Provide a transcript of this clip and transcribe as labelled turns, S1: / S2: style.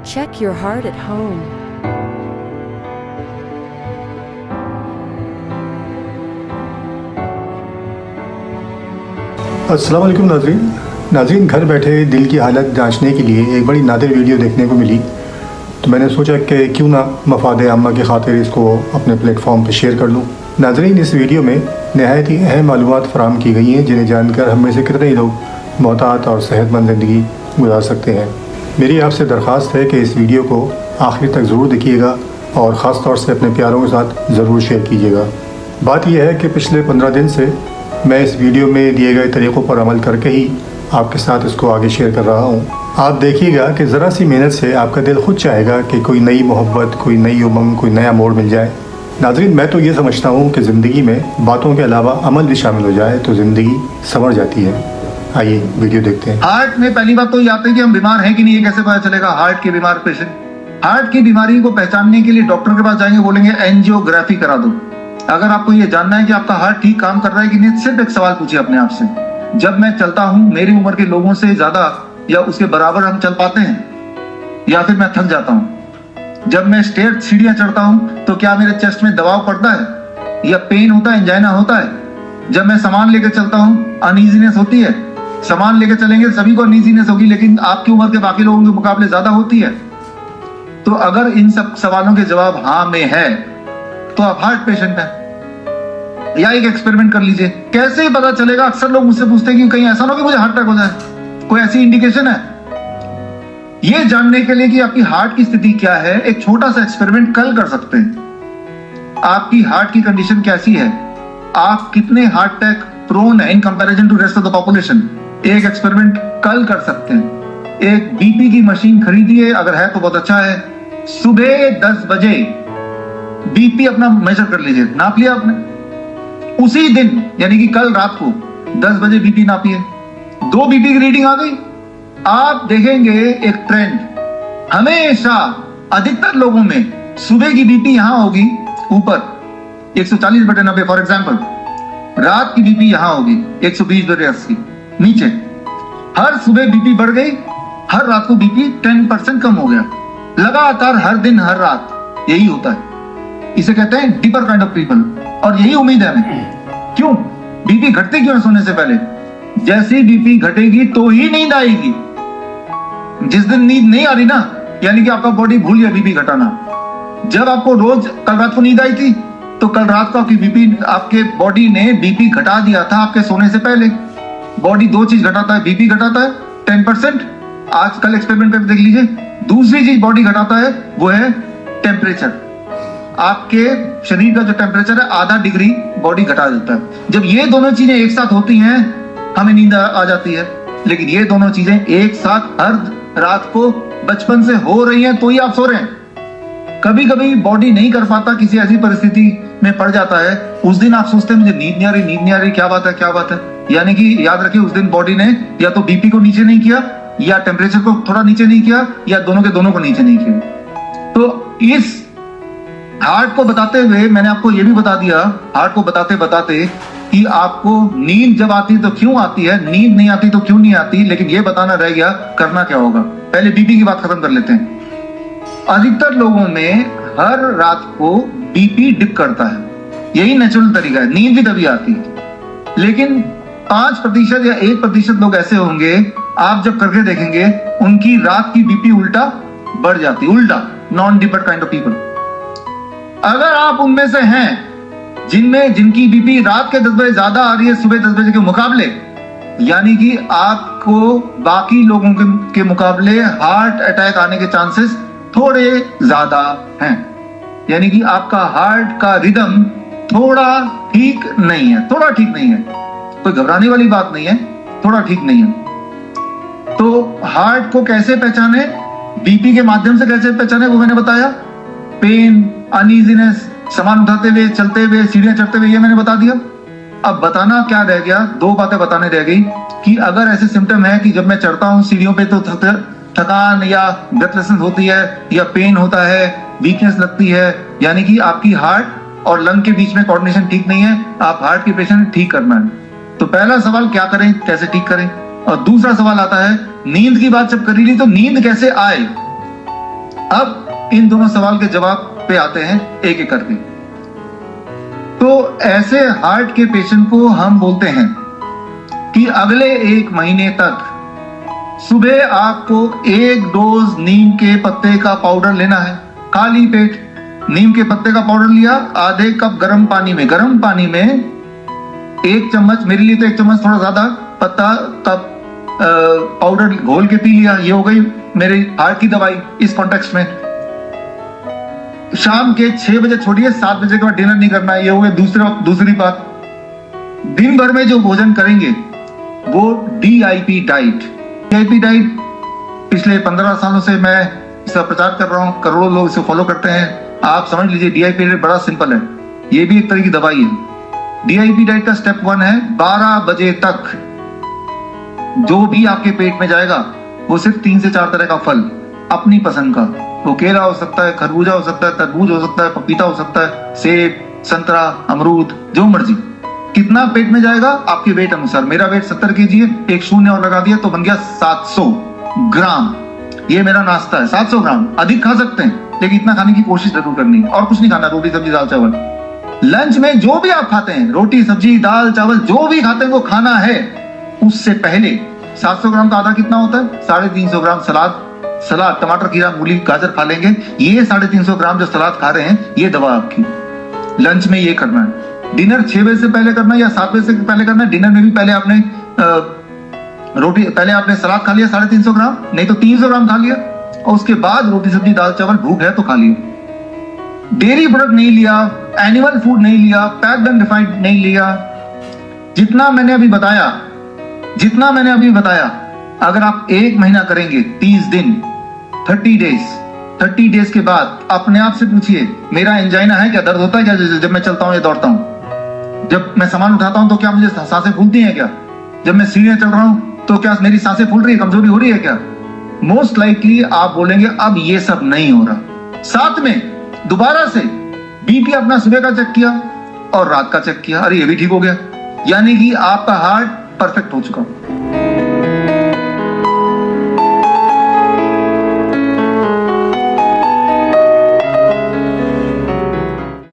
S1: Check your heart at home.
S2: अस्सलाम वालेकुम नाज़रीन, घर बैठे दिल की हालत जांचने के लिए एक बड़ी नादिर वीडियो देखने को मिली, तो मैंने सोचा कि क्यों ना मफाद आम्मा की खातिर इसको अपने प्लेटफॉर्म पर शेयर कर लूँ। नाज़रीन, इस वीडियो में नहायत ही अहम मालूमात फराहम की गई हैं जिन्हें जानकर हम में से कितने ही लोग मोहतात और सेहतमंद ज़िंदगी गुजार सकते हैं। मेरी आपसे दरख्वास्त है कि इस वीडियो को आखिर तक ज़रूर देखिएगा और ख़ास तौर से अपने प्यारों के साथ ज़रूर शेयर कीजिएगा। बात यह है कि पिछले 15 दिन से मैं इस वीडियो में दिए गए तरीक़ों पर अमल करके ही आपके साथ इसको आगे शेयर कर रहा हूँ। आप देखिएगा कि ज़रा सी मेहनत से आपका दिल खुद चाहेगा कि कोई नई मोहब्बत, कोई नई उमंग, कोई नया मोड़ मिल जाए। नाज़रीन, मैं तो ये समझता हूँ कि ज़िंदगी में बातों के अलावा अमल भी शामिल हो जाए तो ज़िंदगी संवर जाती है। आइए वीडियो देखते हैं।
S3: हार्ट में पहली बात तो ये आती है कि हम बीमार हैं कि नहीं, ये कैसे पता चलेगा? हार्ट के बीमार पेशेंट हार्ट की बीमारी को पहचानने के लिए डॉक्टर के पास जाएंगे, बोलेंगे एंजियोग्राफी करा दो। अगर आपको ये जानना है कि आपका हार्ट ठीक काम कर रहा है कि नहीं, सिर्फ एक सवाल पूछिए अपने आप से, जब मैं चलता हूँ मेरी उम्र के लोगों से ज्यादा या उसके बराबर हम चल पाते हैं या फिर मैं थक जाता हूँ? जब मैं स्टेयर सीढ़ियां चढ़ता हूँ तो क्या मेरे चेस्ट में दबाव पड़ता है या पेन होता है, एंजाइना होता है? जब मैं सामान लेकर चलता हूँ अनईजीनेस होती है? सामान लेकर चलेंगे सभी को अनईजीनेस होगी, लेकिन आपकी उम्र के बाकी लोगों के मुकाबले ज्यादा होती है। तो अगर इन सब सवालों के जवाब हाँ में है तो आप हार्ट पेशेंट हैं। या एक एक्सपेरिमेंट कर लीजिए, कैसे ही पता चलेगा? अक्सर लोग मुझसे पूछते हैं कि कहीं ऐसा ना हो कि मुझे हार्ट अटैक हो जाए, कोई ऐसी इंडिकेशन है? ये जानने के लिए कि आपकी हार्ट की स्थिति क्या है, एक छोटा सा एक्सपेरिमेंट कल कर सकते हैं। आपकी हार्ट की कंडीशन कैसी है, आप कितने हार्ट अटैक प्रोन है in comparison to rest of the population, एक एक्सपेरिमेंट कल कर सकते हैं। एक बीपी की मशीन खरीदिए, अगर है तो बहुत अच्छा है। सुबह 10 बजे बीपी अपना मेजर कर लीजिए, नाप लिया आपने, उसी दिन यानी कि कल रात को 10 बजे बीपी नापिए, 2 बीपी की रीडिंग आ गई। आप देखेंगे एक ट्रेंड, हमेशा अधिकतर लोगों में सुबह की बीपी यहां होगी ऊपर 140/90 फॉर एग्जांपल, रात की बीपी यहां होगी 120/80 नीचे। हर सुबह बीपी बढ़ गई, हर रात को बीपी 10% कम हो गया, लगातार हर दिन हर रात यही होता है। इसे कहते हैं डीपर काइंड ऑफ पीपल, और यही उम्मीद है हमें। क्यों बीपी घटती क्यों है सोने से पहले? जैसी बीपी घटेगी तो ही नींद आएगी। जिस दिन नींद नहीं आ रही ना, यानी कि आपका बॉडी भूल गया बीपी घटाना। जब आपको रोज कल रात को नींद आई थी तो कल रात को आपकी बीपी, आपके बॉडी ने बीपी घटा दिया था आपके सोने से पहले। बॉडी 2 चीज घटाता है, बीपी घटाता है 10%, आज कल एक्सपेरिमेंट करके देख लीजिए। दूसरी चीज बॉडी घटाता है वो है टेम्परेचर। आपके शरीर का जो टेम्परेचर है आधा डिग्री बॉडी घटा देता है। जब ये दोनों चीजें एक साथ होती हैं हमें नींद आ जाती है, लेकिन ये दोनों चीजें एक साथ हर रात को बचपन से हो रही हैं तो ही आप सो रहे हैं। कभी कभी बॉडी नहीं कर पाता, किसी ऐसी परिस्थिति में पड़ जाता है, उस दिन आप सोचते हैं मुझे नींद नहीं आ रही, नींद नहीं आ रही, क्या बात है क्या बात है। यानी कि याद रखिए उस दिन बॉडी ने या तो बीपी को नीचे नहीं किया, या टेम्परेचर को थोड़ा नीचे नहीं किया, या दोनों के दोनों को नीचे नहीं किया। तो इस हार्ट को बताते हुए मैंने आपको यह भी बता दिया, हार्ट को बताते बताते, कि आपको नींद जब आती है तो क्यों आती है, नींद नहीं आती तो क्यों नहीं आती, लेकिन यह बताना रह गया करना क्या होगा। पहले बीपी की बात खत्म कर लेते हैं। अधिकतर लोगों में हर रात को बीपी डिप करता है, यही नेचुरल तरीका है, नींद भी तभी आती है। लेकिन 5% या 1% लोग ऐसे होंगे, आप जब करके देखेंगे उनकी रात की बीपी उल्टा बढ़ जाती, उल्टा, non dipper kind of people. अगर आप उनमें से हैं जिनकी बीपी रात के 10 बजे ज्यादा आ रही है सुबह 10 बजे के मुकाबले, यानी कि आपको बाकी लोगों के मुकाबले हार्ट अटैक आने के चांसेस थोड़े ज्यादा हैं। यानी कि आपका हार्ट का रिदम थोड़ा ठीक नहीं है, थोड़ा ठीक नहीं है, कोई घबराने वाली बात नहीं है, थोड़ा ठीक नहीं है। तो हार्ट को कैसे पहचाने, बीपी के माध्यम से कैसे पहचाने वो मैंने बताया। पेन, अनईजीनेस, सामान उठाते हुए, चलते हुए, सीढ़ियां चढ़ते हुए, ये मैंने बता दिया। अब बताना क्या रह गया, 2 बातें बताने रह गई कि अगर ऐसे सिम्टम है कि जब मैं चढ़ता हूं सीढ़ियों पे तो थकान या ब्रेथलेसनेस होती है, या पेन होता है, वीकनेस लगती है, यानी कि आपकी हार्ट और लंग के बीच में कोऑर्डिनेशन ठीक नहीं है, आप हार्ट के पेशेंट ठीक करना है। तो पहला सवाल क्या करें, कैसे ठीक करें। और दूसरा सवाल आता है नींद की बात जब करी ली तो नींद कैसे आए। अब इन दोनों सवाल के जवाब पे आते हैं एक एक करके। तो ऐसे हार्ट के पेशेंट को हम बोलते हैं कि अगले 1 महीने तक सुबह आपको 1 डोज नीम के पत्ते का पाउडर लेना है। खाली पेट नीम के पत्ते का पाउडर लिया, आधे कप गर्म पानी में 1 चम्मच, मेरे लिए तो 1 चम्मच थोड़ा ज्यादा, पत्ता का पाउडर घोल के पी लिया। ये हो गई मेरे हार्ट की दवाई इस कॉन्टेक्स्ट में। शाम के 6 बजे छोड़िए, 7 बजे के बाद डिनर नहीं करना है। ये हो गई दूसरी बात। दिन भर में जो भोजन करेंगे वो DIP डाइट। DIP डाइट पिछले 15 सालों से मैं इसका प्रचार कर रहा हूं, करोड़ों लोग इसे फॉलो करते हैं। आप समझ लीजिए DIP डाइट बड़ा सिंपल है, ये भी एक तरह की दवाई है। DIP डाइट का स्टेप 1 है 12 बजे तक जो भी आपके पेट में जाएगा वो सिर्फ 3 से 4 तरह का फल अपनी पसंद का, वो केला हो सकता है, खरबूजा हो सकता है, तरबूज हो सकता है, पपीता हो सकता है, सेब, संतरा, अमरूद, जो मर्जी। कितना पेट में जाएगा आपके वेट अनुसार। मेरा वेट 70 kg है, एक शून्य और लगा दिया तो बन गया 700 ग्राम। ये मेरा नाश्ता है, 700 ग्राम। अधिक खा सकते हैं लेकिन इतना खाने की कोशिश जरूर करनी है। और कुछ नहीं खाना, रोटी सब्जी दाल चावल। लंच में जो भी आप खाते हैं, रोटी सब्जी दाल चावल जो भी खाते हैं वो खाना है। उससे पहले 700 ग्राम का आधा कितना होता है, 350 ग्राम सलाद, टमाटर, खीरा, मूली, गाजर खा लेंगे। ये 350 ग्राम जो सलाद खा रहे हैं ये दवा आपकी। लंच में ये करना है। डिनर 6 बजे से पहले करना है या 7 बजे से पहले करना है। डिनर में भी पहले आपने सलाद खा लिया 350 ग्राम, नहीं तो 300 ग्राम खा लिया, और उसके बाद रोटी सब्जी दाल चावल, भूख है तो खा लिया। डेयरी प्रोडक्ट नहीं लिया, एनिमल फूड नहीं लिया, पैक्ड एंड रिफाइंड नहीं लिया। जितना मैंने अभी बताया, अगर आप 1 महीना करेंगे, 30 दिन, 30 डेज के बाद अपने आप से पूछिए, मेरा एंजाइना है क्या, दर्द होता है क्या जब मैं चलता हूं या दौड़ता हूं? जब मैं सामान उठाता हूं तो क्या मुझे सांसें फूलती हैं क्या? जब मैं सीढ़ियां चढ़ रहा हूं तो क्या मेरी सांसें फूल रही है, कमजोरी हो रही है क्या? मोस्ट लाइकली आप बोलेंगे अब ये सब नहीं हो रहा। साथ में दोबारा से बीपी अपना सुबह का चेक किया और रात का चेक किया, अरे ये भी ठीक हो गया, यानी कि आपका हार्ट परफेक्ट हो चुका।